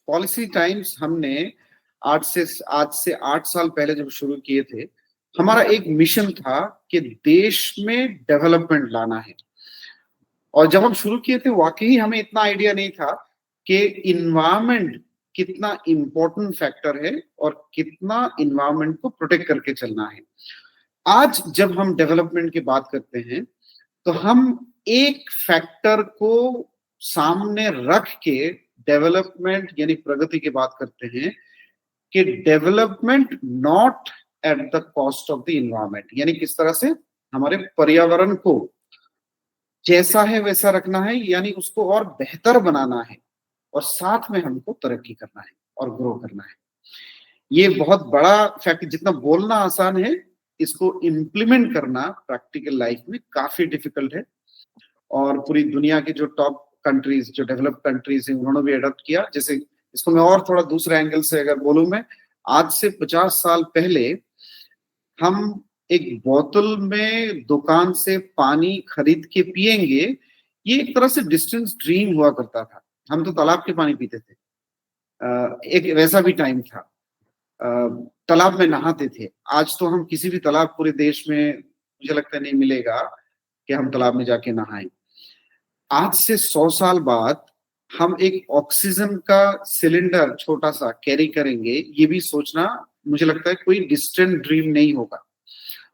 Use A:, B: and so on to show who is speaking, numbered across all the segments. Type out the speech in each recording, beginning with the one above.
A: Policy times हमने आज से 8 साल पहले जब शुरू किए थे, हमारा एक मिशन था कि देश में डेवलपमेंट लाना है। और जब हम शुरू किए थे वाकई हमें इतना आइडिया नहीं था कि इन्वायरमेंट कितना इंपॉर्टेंट फैक्टर है और कितना इन्वायरमेंट को प्रोटेक्ट करके चलना है। आज जब हम डेवलपमेंट की बात करते हैं तो हम एक फैक्टर को सामने रख के डेवलपमेंट यानी प्रगति की बात करते हैं कि development not at the cost of the environment, यानी किस तरह से हमारे पर्यावरण को जैसा है वैसा रखना है, यानी उसको और बेहतर बनाना है और साथ में हमको तरक्की करना है और ग्रो करना है। ये बहुत बड़ा फैक्ट, जितना बोलना आसान है इसको इम्प्लीमेंट करना प्रैक्टिकल लाइफ में काफी डिफिकल्ट है। और पूरी दुनिया की जो टॉप कंट्रीज, जो डेवलप्ड कंट्रीज हैं, उन्होंने भी अडॉप्ट किया। जैसे इसको मैं और थोड़ा दूसरे एंगल से अगर बोलूं, मैं आज से 50 साल पहले हम एक बोतल में दुकान से पानी खरीद के पिएंगे, ये एक तरह से डिस्टेंस ड्रीम हुआ करता था। हम तो तालाब के पानी पीते थे, एक वैसा भी टाइम था। तालाब में नहाते थे। आज तो हम किसी भी तालाब पूरे देश में मुझे लगता नहीं मिलेगा कि हम तालाब में जाके नहाएं। आज से 100 साल बाद हम एक ऑक्सीजन का सिलेंडर छोटा सा कैरी करेंगे, ये भी सोचना मुझे लगता है कोई डिस्टेंट ड्रीम नहीं होगा।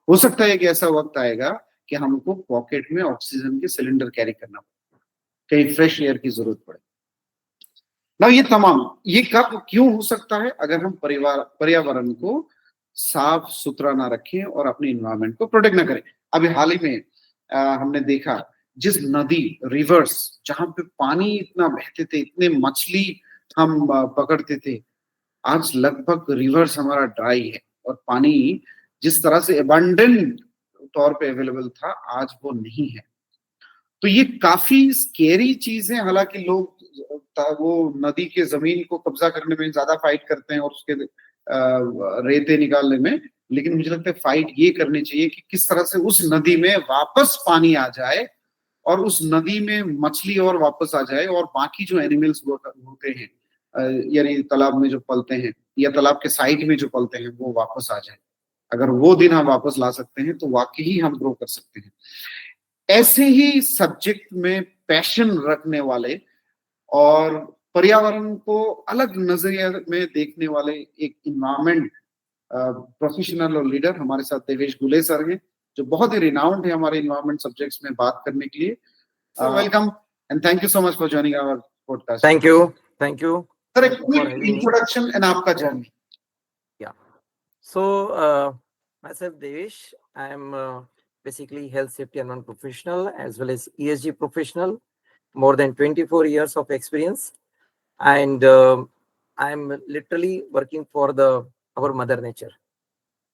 A: हो सकता है कि ऐसा वक्त आएगा कि हमको पॉकेट में ऑक्सीजन के सिलेंडर कैरी करना पड़े, कहीं फ्रेश एयर की जरूरत पड़े ना। ये कब क्यों हो सकता है? अगर हम पर्यावरण को साफ सुथरा ना रखें और अपने इन्वायरमेंट को प्रोटेक्ट ना करें। अभी हाल ही में हमने देखा, जिस नदी, रिवर्स, जहां पे पानी इतना बहते थे, इतने मछली हम पकड़ते थे, आज लगभग रिवर्स हमारा ड्राई है और पानी जिस तरह से अबंडेंट तौर पे अवेलेबल था, आज वो नहीं है। तो ये काफी स्केरी चीज है। हालांकि लोग वो नदी के जमीन को कब्जा करने में ज्यादा फाइट करते हैं और उसके रेते निकालने में, लेकिन मुझे लगता है फाइट ये करनी चाहिए कि किस तरह से उस नदी में वापस पानी आ जाए और उस नदी में मछली और वापस आ जाए और बाकी जो एनिमल्स होते हैं, यानी तालाब में जो पलते हैं या तालाब के साइड में जो पलते हैं, वो वापस आ जाए। अगर वो दिन हम वापस ला सकते हैं तो वाकई हम ग्रो कर सकते हैं। ऐसे ही सब्जेक्ट में पैशन रखने वाले और पर्यावरण को अलग नजरिए में देखने वाले एक इन्वायरमेंट प्रोफेशनल और लीडर हमारे साथ देवेश गुले सर हैं, जो बहुत ही रिनाउंड है हमारे इन्वायरमेंट सब्जेक्ट्स में बात करने के लिए। Welcome and thank you so much for joining our podcast.
B: Thank you
A: sir, एक क्विक इंट्रोडक्शन एंड आपका जर्नी।
B: या so myself Devesh, I am basically health safety environment professional as well as ESG professional, more than 24 years of experience, and I'm literally working for our mother nature.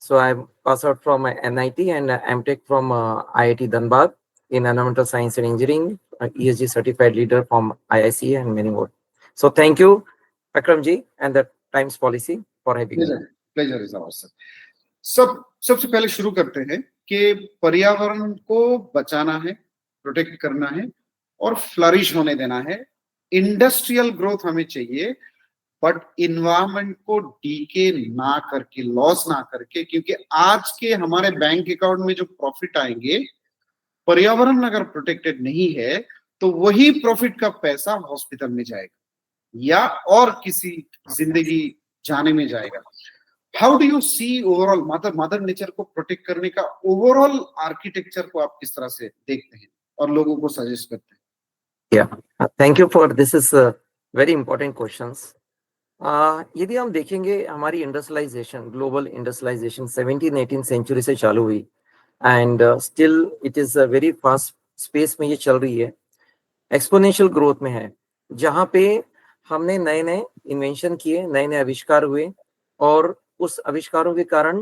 B: So I passed out from NIT and MTech from IIT Dhanbad in environmental science and engineering, ESG certified leader from IIC and many more. So thank you Akram ji and the Times Policy for having me.
A: Pleasure is ours, sir. सबसे पहले शुरू करते हैं कि पर्यावरण को बचाना है, प्रोटेक्ट करना है और फ्लरिश होने देना है। इंडस्ट्रियल ग्रोथ हमें चाहिए, बट इन्वायरमेंट को डीके ना करके, लॉस ना करके, क्योंकि आज के हमारे बैंक अकाउंट में जो प्रॉफिट आएंगे, पर्यावरण अगर प्रोटेक्टेड नहीं है तो वही प्रॉफिट का पैसा हॉस्पिटल में जाएगा या और किसी जिंदगी जाने में जाएगा। How do you see overall mother nature को प्रोटेक्ट करने का ओवरऑल आर्किटेक्चर को आप किस तरह से देखते हैं और लोगों को सजेस्ट करते हैं?
B: या thank you for this is very important questions. यदि हम देखेंगे हमारी इंडस्ट्रियलाइजेशन, ग्लोबल इंडस्ट्रियलाइजेशन 17-18 सेंचुरी से चालू हुई and still it is a very fast space में ये चल रही है, एक्सपोनेंशियल ग्रोथ में है, जहाँ पे हमने नए नए इन्वेंशन किए, नए नए आविष्कार हुए और उस आविष्कारों के कारण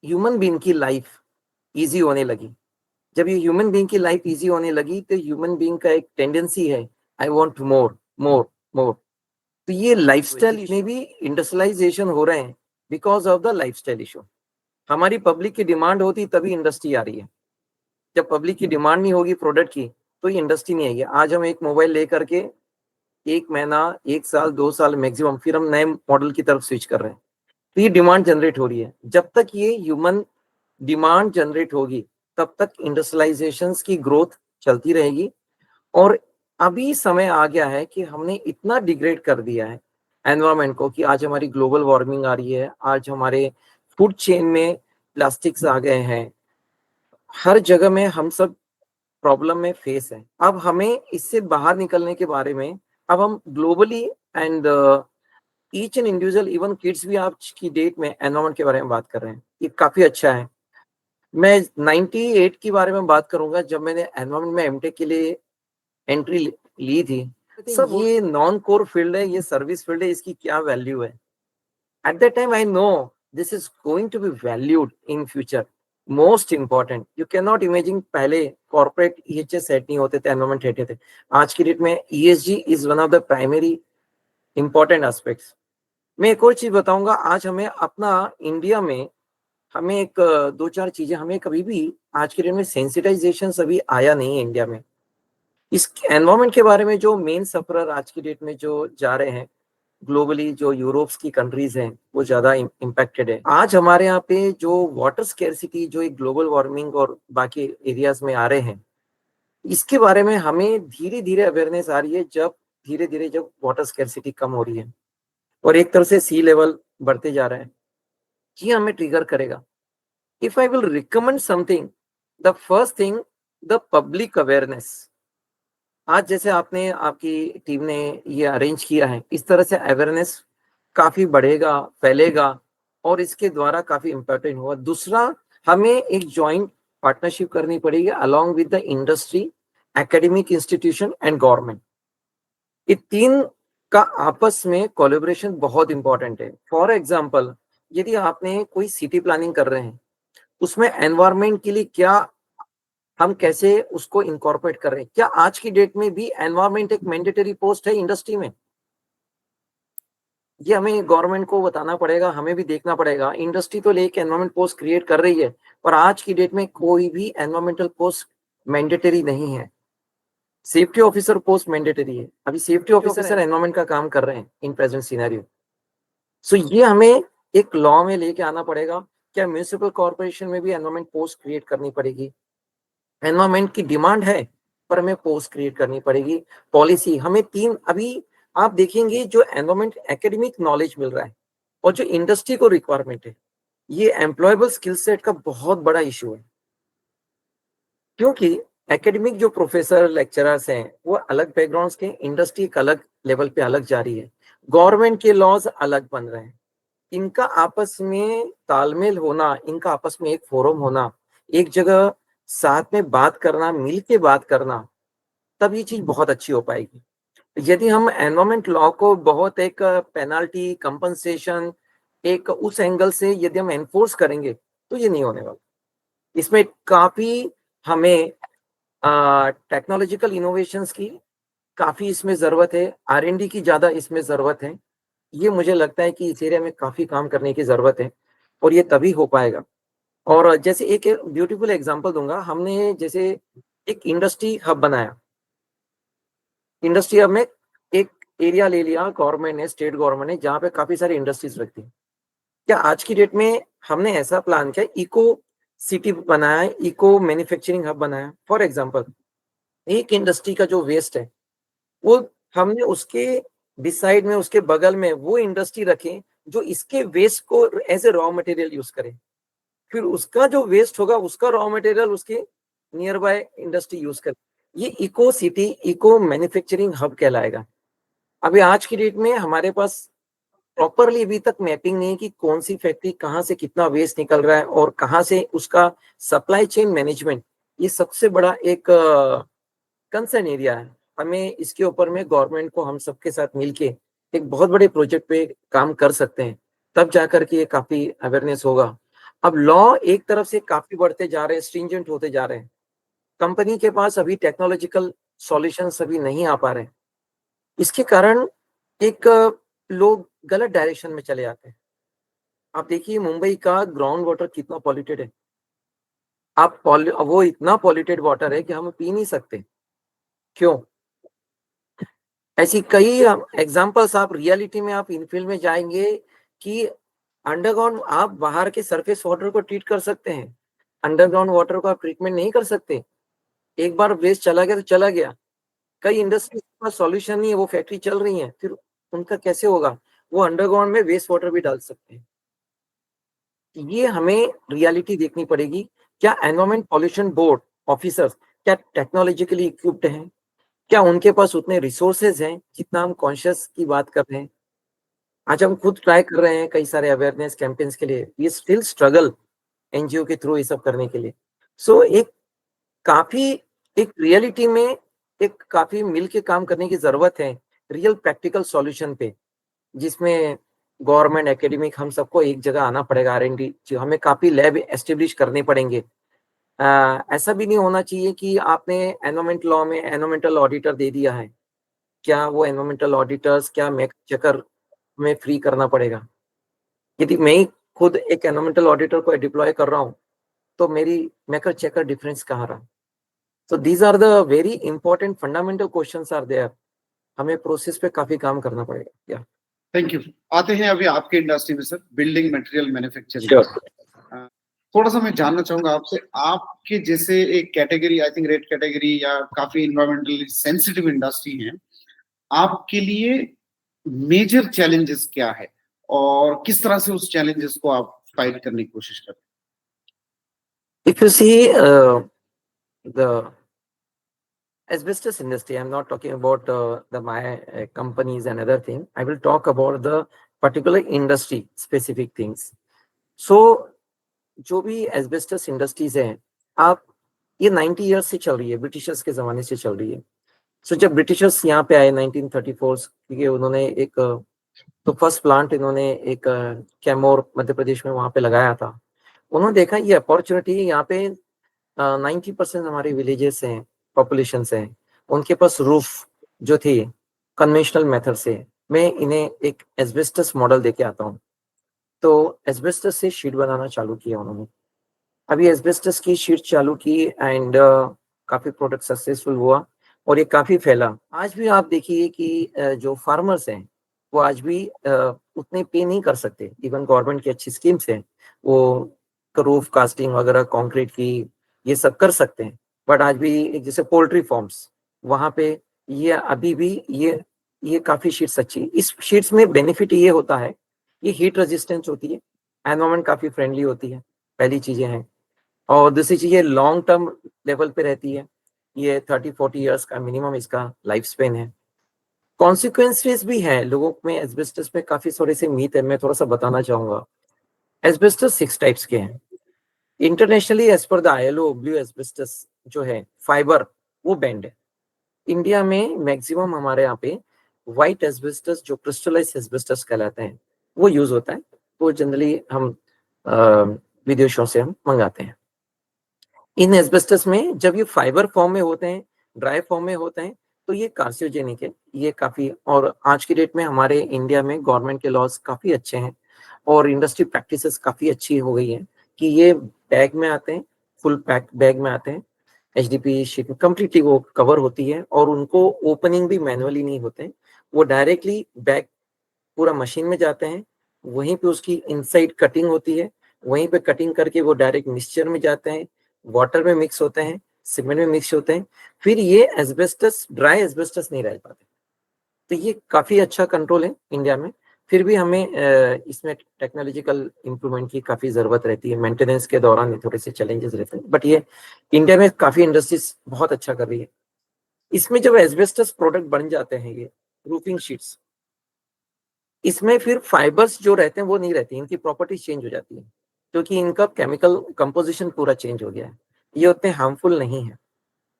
B: ह्यूमन बीइंग की लाइफ इजी होने लगी। जब ये ह्यूमन बीइंग की लाइफ इजी होने लगी तो ह्यूमन बीइंग का एक टेंडेंसी है, आई वांट मोर मोर मोर। तो ये लाइफस्टाइल में भी इंडस्ट्रियलाइजेशन हो रहे हैं because of the lifestyle issue. हमारी पब्लिक की डिमांड होती तभी इंडस्ट्री आ रही है। जब पब्लिक की डिमांड नहीं होगी प्रोडक्ट की तो ये इंडस्ट्री नहीं आएगी। आज हम एक मोबाइल लेकर के 1 महीना, 1 साल, 2 साल मैक्सिमम, फिर हम नए मॉडल की तरफ स्विच कर रहे हैं। तो ये डिमांड जनरेट हो रही है। जब तक ये ह्यूमन डिमांड जनरेट होगी, तब तक इंडस्ट्रियलाइजेशंस की ग्रोथ चलती रहेगी। और अभी समय आ गया है कि हमने इतना डिग्रेड कर दिया है एनवायरमेंट को कि आज हमारी ग्लोबल वार्मिंग आ रही है, आज हमारे फूड चेन में प्लास्टिक्स आ गए हैं, हर जगह में हम सब प्रॉब्लम में फेस है। अब हमें इससे बाहर निकलने के बारे में, अब हम globally and each and individual, even kids भी आज की डेट में एनवायरमेंट के बारे में बात कर रहे हैं। ये काफी अच्छा है। मैं 98 के बारे में बात करूंगा, जब मैंने एनवायरमेंट में एमटेक के लिए एंट्री ली थी। सब ये नॉन कोर फील्ड है, ये सर्विस फील्ड है, इसकी क्या वैल्यू है? At that time I know this is going to be valued in future. Most important, you can not imagine, पहले कॉर्पोरेट ईएचएस सेट नहीं होते थे, एनवायरमेंट हेड थे। आज की डेट में ESG is one of the primary important aspects. मैं एक और चीज बताऊंगा, आज हमें अपना इंडिया में हमें एक 2-4 चीजें, हमें कभी भी आज के डेट में सेंसिटाइजेशन अभी आया नहीं है इंडिया में। इस एनवायरमेंट के बारे में जो मेन सफरर आज की डेट में जो जा रहे हैं ग्लोबली, जो यूरोप्स की कंट्रीज हैं, वो ज्यादा इम्पैक्टेड है। आज हमारे यहाँ पे जो वाटर स्केर्सिटी, जो एक ग्लोबल वार्मिंग और बाकी एरियाज में आ रहे हैं, इसके बारे में हमें धीरे धीरे अवेयरनेस आ रही है, जब धीरे धीरे जब वाटर स्केर्सिटी कम हो रही है और एक तरह से सी लेवल बढ़ते जा रहा है, ये हमें ट्रिगर करेगा। If I will recommend something, the first thing, the public awareness. आज जैसे आपने, आपकी टीम ने ये अरेंज किया है, इस तरह से अवेयरनेस काफी बढ़ेगा, फैलेगा और इसके द्वारा काफी इम्पोर्टेंट होगा। दूसरा, हमें एक जॉइंट पार्टनरशिप करनी पड़ेगी along with the industry, academic institution and government. ये तीन का आपस में कोलैबोरेशन बहुत इंपॉर्टेंट है। फॉर एग्जांपल, यदि आपने कोई सिटी प्लानिंग कर रहे हैं, उसमें एनवायरमेंट के लिए क्या, हम कैसे उसको इनकॉर्पोरेट कर रहे हैं? क्या आज की डेट में भी एनवायरमेंट एक मैंडेटरी पोस्ट है इंडस्ट्री में? ये हमें गवर्नमेंट को बताना पड़ेगा, हमें भी देखना पड़ेगा। इंडस्ट्री तो लेके एनवायरमेंट पोस्ट क्रिएट कर रही है, पर आज की डेट में कोई भी एनवायरमेंटल पोस्ट मैंडेटरी नहीं है। सेफ्टी ऑफिसर पोस्ट मैंडेटरी है। अभी सेफ्टी ऑफिसर एनवायरमेंट का काम कर रहे हैं इन प्रेजेंट सिनेरियो। सो ये हमें एक लॉ में लेके आना पड़ेगा। क्या म्यूनिसिपल कॉर्पोरेशन में भी एनवायरमेंट पोस्ट क्रिएट करनी पड़ेगी? एनवायरमेंट की डिमांड है, पर हमें पोस्ट क्रिएट करनी पड़ेगी। पॉलिसी हमें तीन, अभी आप देखेंगे जो एनवायरमेंट एकेडमिक नॉलेज मिल रहा है और जो इंडस्ट्री को रिक्वायरमेंट है, ये एम्प्लॉयबल स्किल सेट का बहुत बड़ा इशू है। क्योंकि एकेडमिक जो प्रोफेसर लेक्चरर्स हैं वो अलग बैकग्राउंड्स के, इंडस्ट्री एक अलग लेवल पे अलग जा रही है, गवर्नमेंट के लॉज अलग बन रहे हैं। इनका आपस में तालमेल होना, इनका आपस में एक फोरम होना, एक जगह साथ में बात करना, मिल के बात करना, तब ये चीज बहुत अच्छी हो पाएगी। यदि हम एनवायरमेंट लॉ को बहुत एक पेनाल्टी, कंपनसेशन, एक उस एंगल से यदि हम एनफोर्स करेंगे, तो ये नहीं होने वाला। इसमें काफी हमें टेक्नोलॉजिकल इनोवेशंस की काफी इसमें जरूरत है, R&D की ज्यादा इसमें जरूरत है। ये मुझे लगता है कि इस एरिया में काफी काम करने की जरूरत है और ये तभी हो पाएगा। और जैसे एक ब्यूटीफुल एग्जांपल दूंगा, हमने जैसे एक इंडस्ट्री हब बनाया। इंडस्ट्री हब में एक एरिया ले लिया गवर्नमेंट ने, स्टेट गवर्नमेंट ने, जहाँ पे काफी सारी इंडस्ट्रीज रखती है। क्या आज की डेट में हमने ऐसा प्लान किया, इको सिटी बनाया, इको मैन्युफैक्चरिंग हब बनाया? फॉर एग्जाम्पल, एक इंडस्ट्री का जो वेस्ट है, वो हमने उसके डिसाइड में, उसके बगल में वो इंडस्ट्री रखे जो इसके वेस्ट को as a raw material use करे। फिर उसका जो वेस्ट होगा, उसका रॉ मटेरियल उसके नियर बाय इंडस्ट्री यूज करे। ये eco city, eco manufacturing hub कहलाएगा। अभी आज की डेट में हमारे पास प्रॉपरली अभी तक मैपिंग नहीं है कि कौन सी फैक्ट्री कहाँ से कितना वेस्ट निकल रहा है और कहाँ से उसका सप्लाई चेन मैनेजमेंट, ये सबसे बड़ा एक कंसर्न एरिया है। हमें इसके ऊपर में गवर्नमेंट को, हम सबके साथ मिलके एक बहुत बड़े प्रोजेक्ट पे काम कर सकते हैं, तब जाकर के ये काफी अवेयरनेस होगा। अब लॉ एक तरफ से काफी बढ़ते जा रहे हैं, स्ट्रिंजेंट होते जा रहे हैं, कंपनी के पास अभी टेक्नोलॉजिकल सॉल्यूशंस अभी नहीं आ पा रहे हैं। इसके कारण एक लोग गलत डायरेक्शन में चले जाते हैं। आप देखिए मुंबई का ग्राउंड वाटर कितना पॉल्यूटेड है। वो इतना पॉल्यूटेड वाटर है कि हम पी नहीं सकते। क्यों? ऐसी कई एग्जांपल्स आप रियलिटी में आप इनफील्ड में जाएंगे कि अंडरग्राउंड आप बाहर के सरफेस वाटर को ट्रीट कर सकते हैं, अंडरग्राउंड वाटर को आप ट्रीटमेंट नहीं कर सकते। एक बार वेस्ट चला गया तो चला गया। कई इंडस्ट्रीज के पास सॉल्यूशन नहीं है, वो फैक्ट्री चल रही है, फिर उनका कैसे होगा? वो अंडरग्राउंड में वेस्ट वाटर भी डाल सकते हैं। ये हमें रियलिटी देखनी पड़ेगी। क्या एनवायरमेंट पॉल्यूशन बोर्ड ऑफिसर्स क्या टेक्नोलॉजिकली इक्विप्ड हैं? क्या उनके पास उतने रिसोर्सेज हैं जितना हम कॉन्शियस की बात कर रहे हैं? आज हम खुद ट्राई कर रहे हैं कई सारे अवेयरनेस कैंपेन्स के लिए, ये स्टिल स्ट्रगल एनजीओ के थ्रू ये सब करने के लिए। सो एक काफी एक रियलिटी में एक काफी मिल के काम करने की जरूरत है, रियल प्रैक्टिकल सॉल्यूशन पे, जिसमें गवर्नमेंट एकेडमिक हम सबको एक जगह आना पड़ेगा। R&D जो हमें काफी लैब एस्टेब्लिश करने पड़ेंगे। ऐसा भी नहीं होना चाहिए कि आपने एनवायरमेंट लॉ में एनवायरमेंटल ऑडिटर दे दिया है, क्या वो एनवायरमेंटल ऑडिटर्स क्या मेक चेकर में फ्री करना पड़ेगा? यदि मैं ही खुद एक एनवायरमेंटल ऑडिटर को डिप्लॉय कर रहा हूँ तो मेरी मेकर चेकर डिफरेंस कहाँ रहा? तो these are the very important fundamental questions are there. हमें प्रोसेस पे काफी काम करना पड़ेगा। या
A: थैंक यू। आते हैं अभी आपके इंडस्ट्री में sir, building material manufacturing.
B: Sure.
A: थोड़ा सा मैं जानना चाहूंगा आपसे, आपके जैसे एक category, I think red category या काफी इन्वायरमेंटली सेंसिटिव इंडस्ट्री है, आपके लिए मेजर चैलेंजेस क्या है और किस तरह से उस चैलेंजेस को आप फाइट करने की कोशिश करते हैं?
B: If you see the asbestos industry, I'm not talking about the my companies and other thing. I will talk about the particular industry specific things. So जो भी एस्बेस्टस इंडस्ट्रीज है, आप ये 90 ईयर्स से चल रही है, ब्रिटिशर्स के जमाने से चल रही है। सो जब ब्रिटिशर्स यहाँ पे आए 1934, क्योंकि उन्होंने एक तो फर्स्ट प्लांट इन्होंने एक कैमोर मध्य प्रदेश में वहां पे लगाया था। उन्होंने देखा ये अपॉर्चुनिटी यहाँ पे 90% हमारे विलेजेस हैं, पॉपुलेशन हैं, उनके पास रूफ जो थी कन्वेंशनल मेथड से, मैं इन्हें एक एस्बेस्टस मॉडल देके आता हूँ। तो एस्बेस्टस से शीट बनाना चालू किया उन्होंने। अभी एस्बेस्टस की शीट चालू की एंड काफी प्रोडक्ट सक्सेसफुल हुआ और ये काफी फैला। आज भी आप देखिए कि जो फार्मर्स हैं वो आज भी उतने पे नहीं कर सकते। इवन गवर्नमेंट की अच्छी स्कीम्स हैं, वो रूफ कास्टिंग वगैरह कंक्रीट की ये सब कर सकते हैं, बट आज भी जैसे पोल्ट्री फार्म्स वहां पे ये अभी भी ये काफी शीट्स अच्छी। इस शीट्स में बेनिफिट ये होता है, ये हीट रेजिस्टेंस होती है, एनवायरमेंट काफी फ्रेंडली होती है, पहली चीजें हैं। और दूसरी चीज ये लॉन्ग टर्म लेवल पे रहती है, ये 30-40 ईयर्स का मिनिमम इसका लाइफ स्पेन है। कॉन्सिक्वेंसेस भी हैं लोगों में, एस्बेस्टस में काफी थोड़े से मीथ है, मैं थोड़ा सा बताना चाहूंगा। एस्बेस्टस 6 टाइप्स के हैं internationally as per the ILO। Blue asbestos जो है फाइबर वो बैंड है। इंडिया में मैक्सिमम हमारे यहाँ पे व्हाइट एस्बेस्टस जो क्रिस्टलाइज एस्बेस्टस कहलाते हैं वो यूज होता है। वो जनरली हम विदेशों से हम मंगाते हैं। इन एस्बेस्टस में जब ये फाइबर फॉर्म में होते हैं, ड्राई फॉर्म में होते हैं, तो ये कार्सियोजेनिक है, ये काफी। और आज की डेट में हमारे इंडिया में गवर्नमेंट के लॉज काफी अच्छे हैं और इंडस्ट्री प्रैक्टिसेस काफी अच्छी हो गई है कि ये बैग में आते हैं, फुल पैक बैग में आते हैं, HDP शीट कंप्लीटली वो कवर होती है और उनको ओपनिंग भी मैनुअली नहीं होते हैं, वो डायरेक्टली बैग पूरा मशीन में जाते हैं, वहीं पे उसकी इनसाइड कटिंग होती है, वहीं पे कटिंग करके वो डायरेक्ट मिक्सचर में जाते हैं, वाटर में मिक्स होते हैं, सीमेंट में मिक्स होते हैं, फिर ये एस्बेस्टस ड्राई एस्बेस्टस नहीं रह पाते। तो ये काफी अच्छा कंट्रोल है इंडिया में। फिर भी हमें इसमें टेक्नोलॉजिकल इंप्रूवमेंट की काफी जरूरत रहती है, मेंटेनेंस के दौरान थोड़े से चैलेंजेस रहते हैं, बट ये इंडिया में काफी इंडस्ट्रीज बहुत अच्छा कर रही है। इसमें जब एस्बेस्टस प्रोडक्ट बन जाते हैं, ये रूफिंग शीट्स, इसमें फिर फाइबर्स जो रहते हैं वो नहीं रहती, इनकी प्रॉपर्टीज चेंज हो जाती है क्योंकि इनका केमिकल कंपोजिशन पूरा चेंज हो गया है। ये उतने हार्मफुल नहीं है,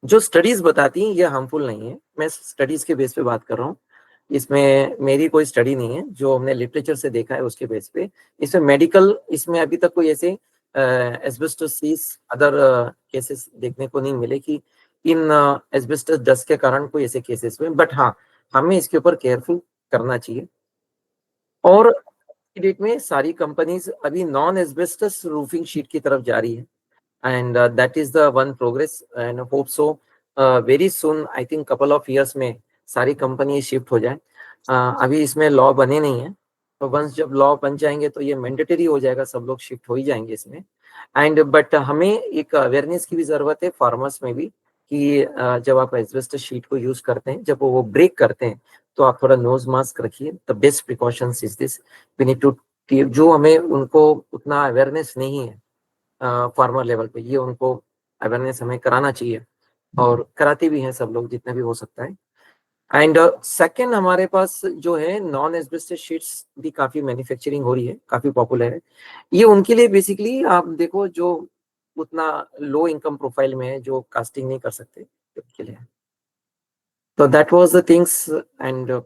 B: जो स्टडीज बताती हैं ये हार्मफुल नहीं है। मैं स्टडीज के बेस पे बात कर रहा हूँ, इसमें मेरी कोई स्टडी नहीं है, जो हमने लिटरेचर से देखा है उसके बेस पे। इसमें मेडिकल, इसमें अभी तक कोई ऐसे एस्बेस्टोसिस अदर केसेस देखने को नहीं मिले कि इन एस्बेस्टस डस्ट के कारण कोई ऐसे केसेस हुए, बट हाँ हमें इसके ऊपर केयरफुल करना चाहिए। और डेट में सारी कंपनीज अभी नॉन एस्बेस्टस रूफिंग शीट की तरफ जा रही है and that is the one progress and hope so very soon I think couple of years में सारी कंपनी शिफ्ट हो जाए। अभी इसमें लॉ बने नहीं है, तो वंस जब लॉ बन जाएंगे तो ये मैंडेटरी हो जाएगा, सब लोग शिफ्ट हो ही जाएंगे इसमें। एंड बट हमें एक अवेयरनेस की भी जरूरत है फार्मर्स में भी, कि जब आप एस्बेस्टस शीट को यूज करते हैं, जब वो ब्रेक करते हैं, तो आप थोड़ा नोज मास्क रखिए। The best precautions is this, we need to, जो हमें उनको उतना अवेयरनेस नहीं है फार्मर लेवल पे, ये उनको अवेयरनेस हमें कराना चाहिए, और कराते भी हैं सब लोग जितना भी हो सकता है। एंड सेकंड, हमारे पास जो है नॉन एस्बेस्टस शीट्स भी काफी मैन्युफैक्चरिंग हो रही है, काफी पॉपुलर है। ये उनके लिए बेसिकली आप देखो, जो उतना लो इनकम प्रोफाइल में है, जो कास्टिंग नहीं कर सकते, उनके लिए। तो that was the things. And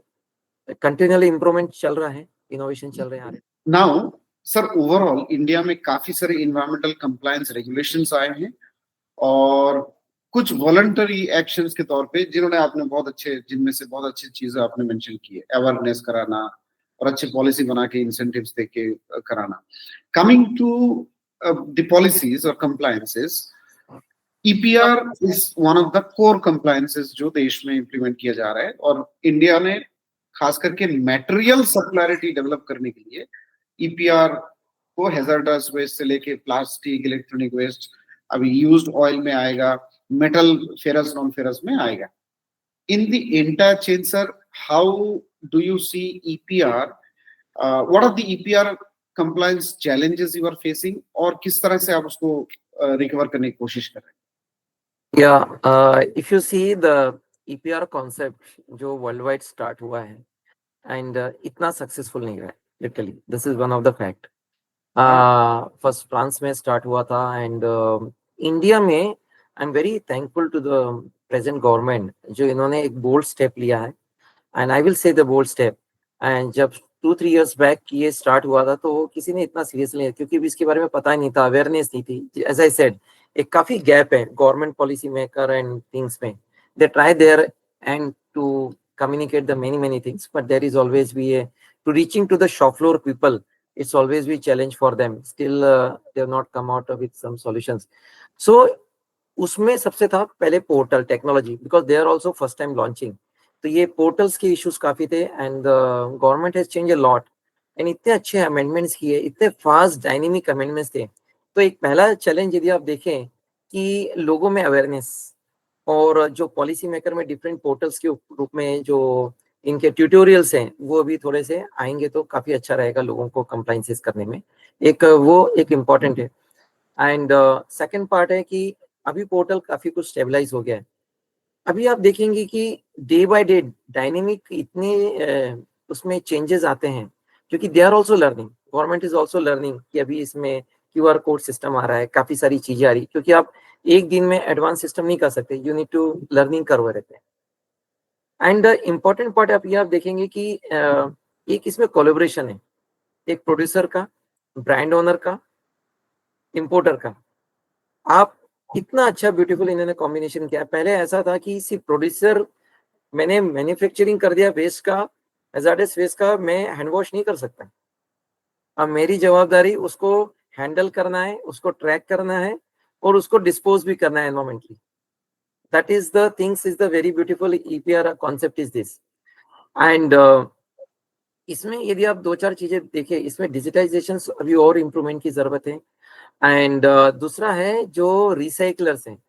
B: continually improvement चल रहा है, इनोवेशन चल रहे हैं।
A: नाउ सर, ओवरऑल इंडिया में काफी सारे इन्वायरमेंटल कंप्लायंस रेगुलेशंस आए हैं, और कुछ वॉलंटरी एक्शंस के तौर पे जिन्होंने आपने बहुत अच्छे, जिनमें से बहुत अच्छी चीजें आपने मेंशन की है, अवेयरनेस कराना और अच्छी पॉलिसी बना के इंसेंटिव्स दे के कराना। कमिंग टू द पॉलिसीज और compliances, EPR is one of the core compliances जो देश में इंप्लीमेंट किया जा रहा है, और इंडिया ने खास करके मटेरियल सर्कुलरिटी डेवलप करने के लिए ईपीआर को हैजार्डस वेस्ट से लेके प्लास्टिक, इलेक्ट्रॉनिक वेस्ट, अभी यूज्ड ऑयल में आएगा, मेटल, फेरस, नॉन फेरस में आएगा। In the entire chain sir, how do you see EPR, what are the EPR compliance challenges you are facing, और किस तरह से आप उसको रिकवर करने की कोशिश कर रहे हैं?
B: If you see the EPR concept जो वर्ल्ड वाइड स्टार्ट हुआ है, एंड इतना सक्सेसफुल नहीं रहा है, literally this is one of the fact. First France में स्टार्ट हुआ था, एंड इंडिया में I am very thankful to the present government, जो इन्होंने एक बोल्ड स्टेप लिया है, and I will say the bold step. And जब 2-3 years बैक ये स्टार्ट हुआ था, तो किसी ने इतना सीरियस नहीं लिया, क्योंकि अभी इसके बारे में पता ही नहीं था, अवेयरनेस नहीं थी। एज आई सेड, एक काफी गैप है government policy maker and things में। They try their end to communicate the many things, but there is always be a, to reaching to the shop floor people, it's always be challenge for them still. They have not come out with some solutions. So उसमें सबसे था पहले portal technology, because they are also first time launching, तो ये portals के issues काफी थे, and government has change a lot, and इतने अच्छे अमेंडमेंट्स किए, इतने फास्ट डायनेमिक अमेंडमेंट्स थे। तो एक पहला चैलेंज यदि आप देखें कि लोगों में अवेयरनेस, और जो पॉलिसी मेकर में डिफरेंट पोर्टल्स के रूप में जो इनके ट्यूटोरियल्स हैं, वो अभी थोड़े से आएंगे तो काफी अच्छा रहेगा लोगों को कंप्लाइंसेस करने में, एक वो एक इम्पॉर्टेंट है। एंड सेकंड पार्ट है कि अभी पोर्टल काफी कुछ स्टेबलाइज हो गया है। अभी आप देखेंगे कि डे बाय डे डायनेमिक इतने उसमें चेंजेस आते हैं, क्योंकि they are also learning, government is also learning कि अभी इसमें क्यूआर कोड सिस्टम आ रहा है, काफी सारी चीजें आ रही, क्योंकि आप एक दिन में एडवांस सिस्टम नहीं कर सकते, you need to learning curve रहते हैं। एंड इम्पॉर्टेंट पार्ट आप ये आप देखेंगे कि एक इसमें कोलेबोरेशन है, एक प्रोड्यूसर का, ब्रांड ओनर का, इंपोर्टर का। आप इतना अच्छा ब्यूटीफुल इन्होंने कॉम्बिनेशन किया। पहले ऐसा था कि सिर्फ प्रोड्यूसर, मैंने मैन्युफैक्चरिंग कर दिया वेस्ट का, हैजार्डस वेस्ट का मैं हैंड वॉश नहीं कर सकता। अब मेरी जवाबदारी उसको हैंडल करना है, उसको ट्रैक करना है, और उसको डिस्पोज भी करना है environmentally. That is the things, is the very beautiful EPR concept is this. And इसमें यदि आप 2-4 चीजें देखें, इसमें डिजिटाइजेशन अभी और इम्प्रूवमेंट की जरूरत है। एंड दूसरा है जो रिसाइकलर्स हैं,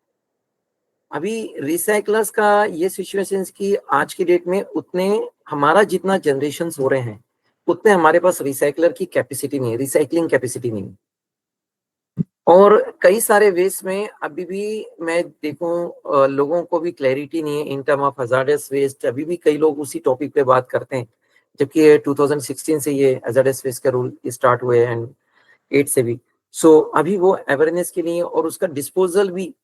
B: अभी रिसाइकलर्स का ये सिचुएशन की आज की डेट में उतने, हमारा जितना जनरेशन हो रहे हैं उतने हमारे पास रिसाइकलर की कैपेसिटी नहीं है, रिसाइकलिंग कैपेसिटी नहीं है। और कई सारे वेस्ट में अभी भी मैं देखूं लोगों को भी क्लैरिटी नहीं है in term of hazardous waste. अभी भी कई लोग उसी टॉपिक पे बात करते हैं, जबकि 2016 से ये हजार्डस वेस्ट का रूल स्टार्ट हुए, एंड 8 से भी। सो अभी वो अवेयरनेस के लिए, और उसका डिस्पोजल भी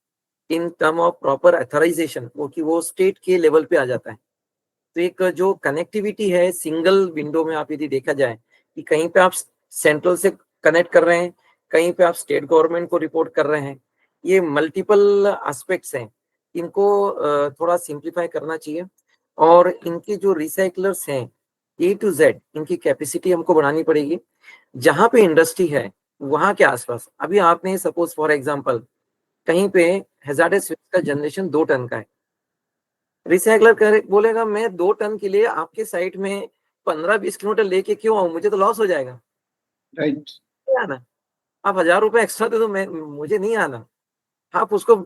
B: इन टर्म ऑफ प्रॉपर अथॉराइजेशन, वो कि वो स्टेट के लेवल पे आ जाता है। तो एक जो कनेक्टिविटी है सिंगल विंडो में, आप यदि देखा जाए कि कहीं पे आप सेंट्रल से कनेक्ट कर रहे हैं, कहीं पे आप स्टेट गवर्नमेंट को रिपोर्ट कर रहे हैं, ये मल्टीपल एस्पेक्ट्स हैं, इनको थोड़ा सिंप्लीफाई करना चाहिए। और इनके जो रिसाइकलर्स हैं A to Z, इनकी कैपेसिटी हमको बढ़ानी पड़ेगी। जहां पे इंडस्ट्री है वहां के आसपास, अभी आपने सपोज फॉर एग्जांपल कहीं पे हैजार्डस वेस्ट का जनरेशन 2 टन का है, रिसाइकलर करे बोलेगा मैं 2 टन के लिए आपके साइट में 15-20 किलोमीटर लेके क्यों आऊं, मुझे तो लॉस हो जाएगा,
A: राइट।
B: नहीं आना। आप 1000 रुपए एक्स्ट्रा दे दो, मैं मुझे नहीं आना। आप उसको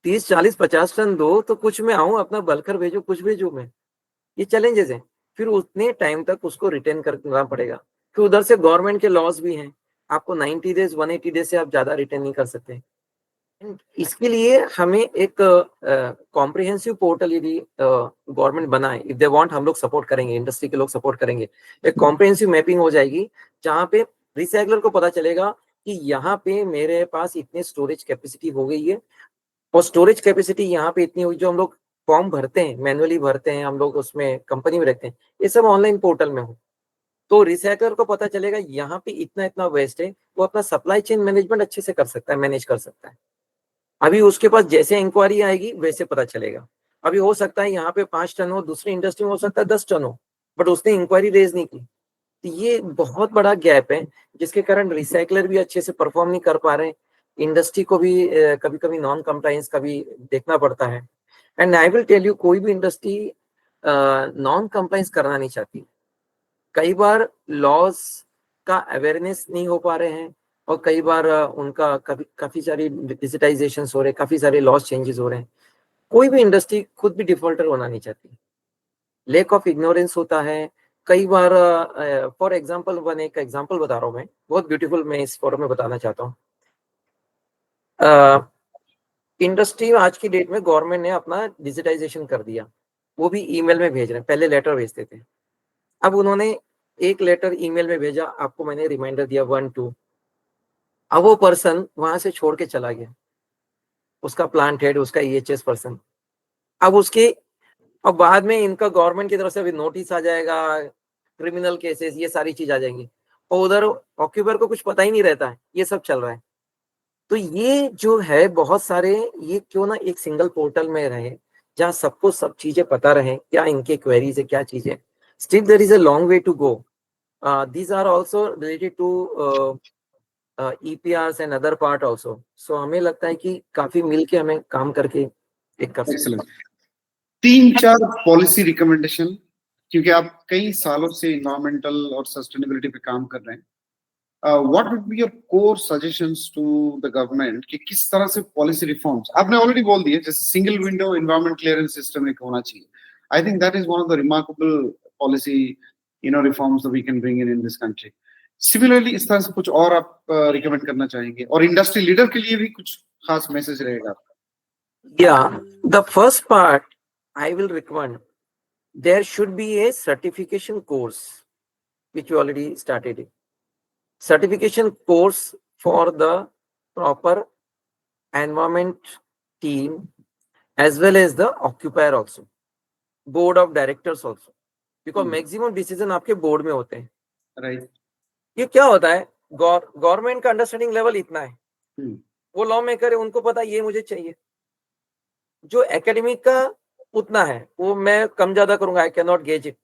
B: 30-40-50 टन दो तो कुछ मैं आऊं, अपना बल्कर भेजो, कुछ भेजो मैं। ये चैलेंजेस हैं। फिर उतने टाइम तक उसको रिटर्न करना पड़ेगा, फिर उधर से गवर्नमेंट के लॉस भी हैं। आपको 90 डेज 180 डेज से आप ज्यादा रिटर्न नहीं कर सकते। इसके लिए हमें एक कॉम्प्रिहेंसिव पोर्टल यदि गवर्नमेंट बनाए, इफ दे वांट, हम लोग सपोर्ट करेंगे, इंडस्ट्री के लोग सपोर्ट करेंगे। एक कॉम्प्रिहेंसिव मैपिंग हो जाएगी जहां पे रिसाइकलर को पता चलेगा कि यहाँ पे मेरे पास इतनी स्टोरेज कैपेसिटी हो गई है, और स्टोरेज कैपेसिटी यहाँ पे इतनी हुई, जो हम लोग फॉर्म भरते हैं, मैनुअली भरते हैं हम लोग, उसमें कंपनी में रखते हैं, ये सब ऑनलाइन पोर्टल में हो। तो रिसाइकलर को पता चलेगा यहाँ पे इतना इतना वेस्ट है, वो अपना सप्लाई चेन मैनेजमेंट अच्छे से कर सकता है, मैनेज कर सकता है। अभी उसके पास जैसे इंक्वायरी आएगी वैसे पता चलेगा। अभी हो सकता है यहाँ पे 5 टन हो, दूसरी इंडस्ट्री में हो सकता है 10 टन हो, बट उसने इंक्वायरी रेज नहीं की। तो ये बहुत बड़ा गैप है, जिसके कारण रिसाइकलर भी अच्छे से परफॉर्म नहीं कर पा रहे हैं। इंडस्ट्री को भी कभी कभी नॉन कंप्लायंस का भी देखना पड़ता है। And I will tell you, कोई भी इंडस्ट्री नॉन कंप्लायंस करना नहीं चाहती। कई बार लॉस का अवेयरनेस नहीं हो पा रहे हैं, और कई बार उनका काफी सारी डिजिटाइजेशन हो रहे हैं, काफी सारे लॉस चेंजेस हो रहे हैं। कोई भी इंडस्ट्री खुद भी डिफॉल्टर होना नहीं चाहती, लेक ऑफ इग्नोरेंस होता है कई बार। फॉर एग्जाम्पल, वन एक एग्जाम्पल बता रहा हूँ मैं, बहुत ब्यूटीफुल, मैं इस फोरम में बताना चाहता हूँ। इंडस्ट्री आज की डेट में गवर्नमेंट ने अपना डिजिटाइजेशन कर दिया, वो भी ईमेल में भेज रहे हैं, पहले लेटर भेजते थे। अब उन्होंने एक लेटर ईमेल में भेजा, आपको मैंने रिमाइंडर दिया 1-2, अब वो पर्सन वहां से छोड़ के चला गया, उसका प्लांट हेड, उसका ईएचएस पर्सन। अब उसके, अब बाद में इनका गवर्नमेंट की तरफ से अभी नोटिस आ जाएगा, क्रिमिनल केसेस, ये सारी चीज आ जाएंगी, और उधर ऑक्यूपर को कुछ पता ही नहीं रहता है, ये सब चल रहा है। तो ये जो है बहुत सारे, ये क्यों ना एक सिंगल पोर्टल में रहे, जहाँ सबको सब चीजें पता रहे, क्या इनके क्वेरीज है, क्या चीजें। Still there is a long way to go. These are also related to EPRs and other part also. So हमें लगता है कि काफी मिलके हमें काम करके एक कर सकते
A: एक्सलेंट। 3-4 पॉलिसी रिकमेंडेशन, क्योंकि आप कई सालों से इन्वायरमेंटल और सस्टेनेबिलिटी पे काम कर रहे हैं। What would be your core suggestions to the government कि किस तरह से पॉलिसी रिफॉर्म्स, आपने ऑलरेडी बोल दिए, जैसे single window environment clearance system एक होना चाहिए। I think that is one of the remarkable policy reforms that we can bring in this country. Similarly इस तरह से कुछ और आप रिकमेंड करना चाहेंगे, और इंडस्ट्री लीडर के लिए भी कुछ खास मैसेज रहेगा आपका?
B: Yeah, the first part I will recommend, there should be a certification course which we already started it. Certification course for the proper environment team as well as the occupier also, board of directors also, because maximum decision आपके board में होते हैं।
A: Right.
B: ये क्या होता है, government का understanding level इतना है, वो लॉ मेकर है, उनको पता ये मुझे चाहिए। जो एकेडमिक का उतना है, वो मैं कम ज्यादा करूंगा, I can not gauge it.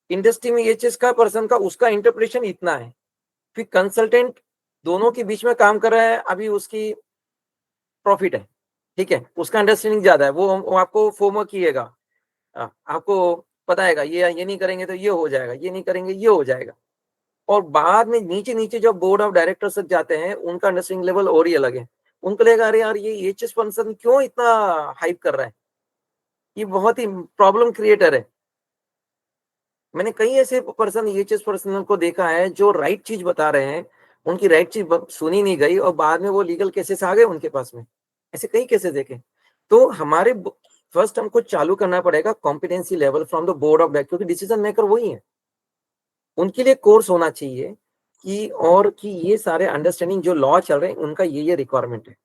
B: Industry में ये चीज का पर्सन का, उसका इंटरप्रिटेशन इतना है। फिर कंसल्टेंट दोनों के बीच में काम कर रहा है, अभी उसकी प्रॉफिट है, ठीक है, उसका अंडरस्टैंडिंग ज्यादा है, वो आपको फोमो किएगा, आपको पता है ये नहीं करेंगे तो ये हो जाएगा, ये नहीं करेंगे ये हो जाएगा। और बाद में नीचे नीचे जब बोर्ड ऑफ डायरेक्टर्स तक जाते हैं, उनका अंडरस्टैंडिंग लेवल और ही अलग है। उनको लगेगा अरे यार ये एचएस पर्सन क्यों इतना हाइप कर रहा है, ये बहुत ही प्रॉब्लम क्रिएटर है। मैंने कई ऐसे पर्सन, ईएचएस पर्सन को देखा है जो राइट चीज बता रहे हैं, उनकी राइट चीज सुनी नहीं गई, और बाद में वो लीगल केसेस आ गए उनके पास में। ऐसे कई केसेस देखे। तो हमारे फर्स्ट हमको चालू करना पड़ेगा competency level from the board of director, क्योंकि डिसीजन मेकर वही है। उनके लिए कोर्स होना चाहिए कि, और कि ये सारे अंडरस्टैंडिंग जो लॉ चल रहे हैं उनका ये रिक्वायरमेंट है।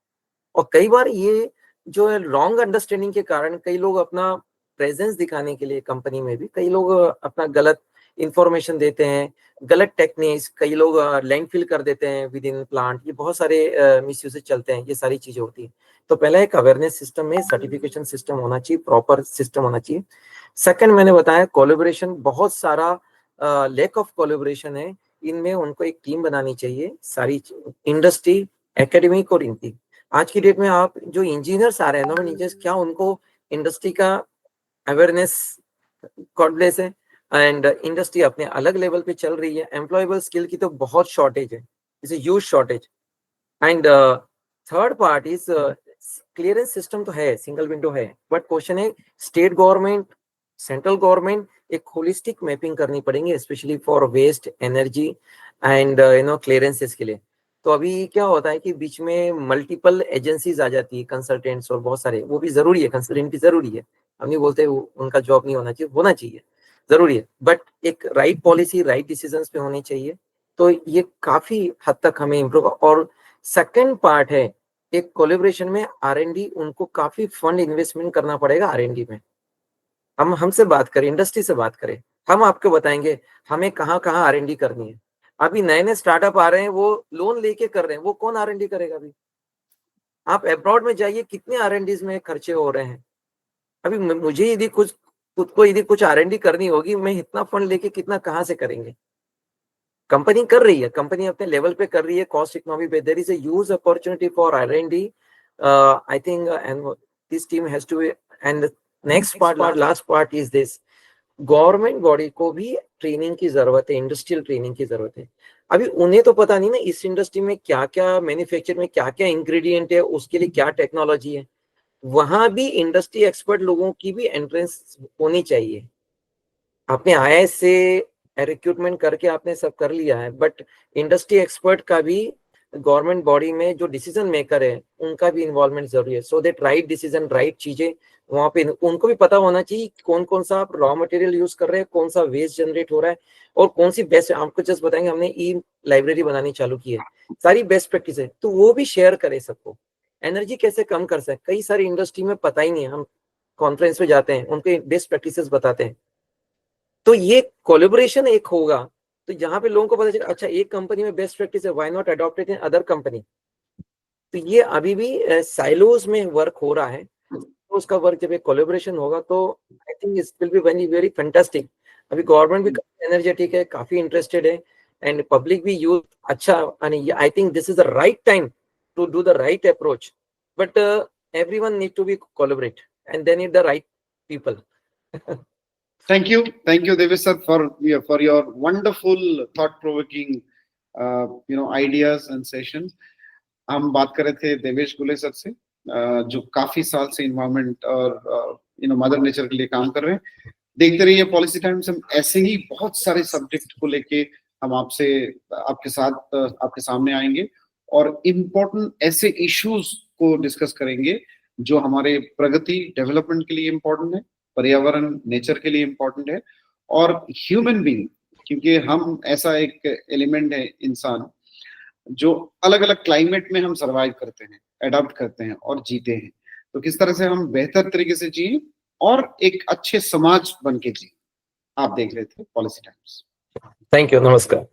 B: और कई बार ये जो है रॉन्ग अंडरस्टैंडिंग के कारण कई लोग अपना प्रेजेंस दिखाने के लिए कंपनी में भी, कई लोग अपना गलत इंफॉर्मेशन देते हैं, गलत टेक्निक्स, कई लोग लैंडफिल कर देते हैं विद इन प्लांट, ये बहुत सारे मिसयूज चलते हैं, ये सारी चीजें होती है। तो पहला एक अवेयरनेस सिस्टम में सर्टिफिकेशन सिस्टम होना चाहिए, प्रॉपर सिस्टम होना चाहिए। सेकंड, मैंने बताया कोलैबोरेशन, बहुत सारा लैक ऑफ कोलैबोरेशन है इनमें, उनको एक टीम बनानी चाहिए, सारी इंडस्ट्री, एकेडमिक और इनकी। आज की डेट में आप जो इंजीनियर्स आ रहे हैं, नॉन इंजीनियर्स, क्या उनको इंडस्ट्री का अवेयरनेस गॉड ब्लेस है, एंड इंडस्ट्री अपने अलग लेवल पे चल रही है। एम्प्लॉयबल स्किल की तो बहुत शॉर्टेज है, it's a huge shortage. And third part is clearance system तो है, सिंगल विंडो है, बट क्वेश्चन है स्टेट गवर्नमेंट, सेंट्रल गवर्नमेंट एक होलिस्टिक मैपिंग करनी पड़ेगी, specially for waste, energy and clearances के लिए। तो अभी क्या होता है कि बीच में मल्टीपल एजेंसीज आ जाती है, कंसल्टेंट्स और बहुत सारे, वो भी जरूरी है, कंसल्टेंट भी जरूरी है, हम नहीं बोलते उनका जॉब नहीं होना चाहिए, होना चाहिए, जरूरी है, बट एक राइट पॉलिसी राइट डिसीजंस पे होनी चाहिए। तो ये काफी हद तक हमें इम्प्रूव। और सेकंड पार्ट है एक कोलेबोरेशन में R&D, उनको काफी फंड इन्वेस्टमेंट करना पड़ेगा R&D में। हम हमसे बात करें, इंडस्ट्री से बात करें, हम आपको बताएंगे हमें कहाँ कहाँ R&D करनी है। अभी नए नए स्टार्टअप आ रहे हैं, वो लोन लेके कर रहे हैं, वो कौन R&D करेगा? अभी आप अब्रॉड में जाइए, कितने R&D में खर्चे हो रहे हैं। अभी मुझे यदि कुछ खुद को यदि कुछ R&D करनी होगी, मैं इतना फंड लेके कितना कहाँ से करेंगे? कंपनी कर रही है, कंपनी अपने लेवल पे कर रही है, कॉस्ट इकोनॉमी पे, there is a huge opportunity for R&D, I think, and this team has to, and next part, last part is this, government body को भी ट्रेनिंग की जरूरत है, इंडस्ट्रियल ट्रेनिंग की जरूरत है। अभी उन्हें तो पता नहीं ना इस इंडस्ट्री में क्या क्या मैन्युफैक्चर में क्या क्या इंग्रेडिएंट है, उसके लिए क्या टेक्नोलॉजी है। वहां भी इंडस्ट्री एक्सपर्ट लोगों की भी एंट्रेंस होनी चाहिए। आपने IIS से रिक्रूटमेंट करके आपने सब कर लिया है, बट इंडस्ट्री एक्सपर्ट का भी गवर्नमेंट बॉडी में जो डिसीजन मेकर है उनका भी इन्वॉल्वमेंट जरूरी है, so that right decision right चीजें वहां पे, उनको भी पता होना चाहिए कौन कौन सा आप रॉ मटेरियल यूज कर रहे हैं, कौन सा वेस्ट जनरेट हो रहा है, और कौन सी बेस्ट, आपको जस्ट बताएंगे, हमने ई लाइब्रेरी बनानी चालू की है, सारी बेस्ट प्रैक्टिस है, तो वो भी शेयर करे सबको। एनर्जी कैसे कम कर सकते, कई सारी इंडस्ट्री में पता ही नहीं है, हम कॉन्फ्रेंस में जाते हैं, उनके बेस्ट प्रैक्टिसेस बताते हैं। तो ये कोलेबोरेशन एक होगा, तो जहां पे लोगों को पता चले, अच्छा एक कंपनी में बेस्ट प्रैक्टिस है, why not adopt it in other company. तो ये अभी भी साइलोज में वर्क हो रहा है, तो उसका वर्क जब एक कोलेबोरेशन होगा तो I think it will be very very fantastic. अभी गवर्नमेंट भी काफी एनर्जेटिक है, काफी इंटरेस्टेड है, एंड पब्लिक भी यूथ अच्छा, I think this is the right time to do the right approach, but everyone need to be collaborate, and they need the right people.
A: Thank you, Devesh sir, for your wonderful, thought-provoking, ideas and sessions. हम बात कर रहे थे देवेश गुले sir से, जो काफी साल से इन्वायरमेंट और मदर नेचर के लिए काम कर रहे हैं। देखते रहिए पॉलिसी टाइम्स, हम ऐसे ही बहुत सारे सब्जेक्ट को लेके हम आपके साथ आपके सामने आएंगे और इम्पोर्टेंट ऐसे इश्यूज को डिस्कस करेंगे जो हमारे प्रगति डेवलपमेंट के लिए इम्पोर्टेंट है, पर्यावरण नेचर के लिए इम्पोर्टेंट है, और ह्यूमन बीइंग, क्योंकि हम ऐसा एक एलिमेंट है इंसान जो अलग अलग क्लाइमेट में हम सरवाइव करते हैं, अडॉप्ट करते हैं और जीते हैं। तो किस तरह से हम बेहतर तरीके से जिए और एक अच्छे समाज बन के जिए। आप देख रहे थे पॉलिसी टाइम्स।
B: थैंक यू, नमस्कार।